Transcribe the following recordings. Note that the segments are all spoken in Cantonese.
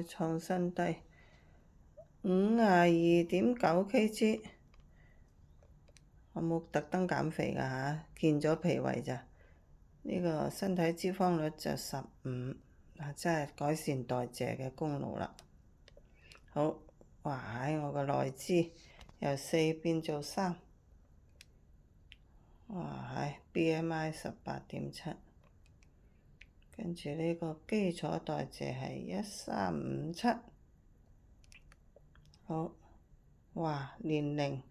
創新低52.9 kg， 我冇特登減肥㗎嚇，見咗脾胃咋。呢個身體脂肪率就15，真係改善代謝嘅功勞啦。好，哇！我個內脂由4變做3，哇！BMI 18.7，跟住呢個基礎代謝係1357。好，哇！年齡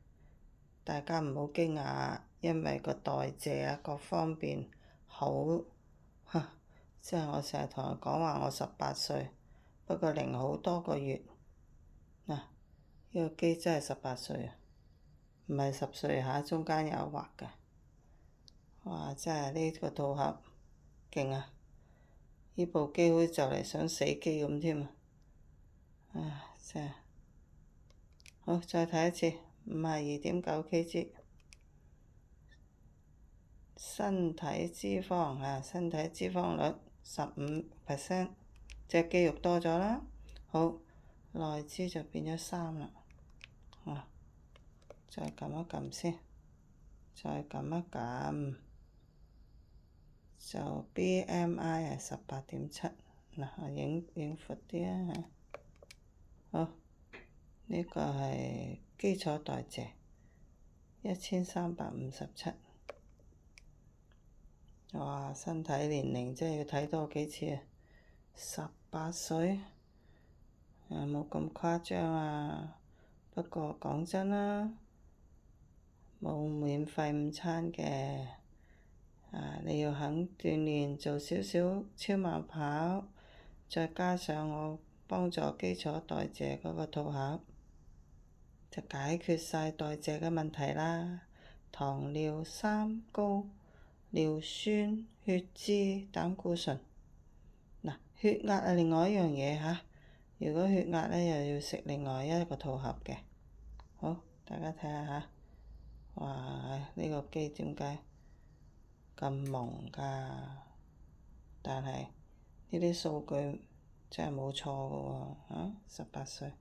大家唔好驚訝，因為個代謝啊各方面好，即係我成日同人講話我18歲，不過齡好多個月。嗱，呢個機真係18歲啊，唔係10歲嚇，中間有畫㗎。哇！真係呢個套盒勁啊！呢部機好似就嚟想死機咁添啊！唉，真係。好，再睇一次，52.9 kg， 身體脂肪身體脂肪率15%，隻肌肉多咗啦。好，內脂就變咗3啦。再撳一撳先，再撳一撳，就 BMI 係18.7。嗱，我影闊啲啊。好，呢個係基礎代謝1357。哇！身體年齡真係要睇多幾次啊！18歲，冇咁誇張啊。不過講真啦，冇免費午餐嘅。你要肯鍛鍊，做少少超慢跑，再加上我幫助基礎代謝嗰個套盒，就解決晒代謝嘅問題啦。糖尿、三高、尿酸、血脂、膽固醇。嗱，血壓係另外一樣嘢嚇。如果血壓呢，又要食另外一個套盒嘅。好，大家睇下嚇。哇！呢個機點解咁矇㗎？但係呢啲數據真係冇錯㗎喎，18歲。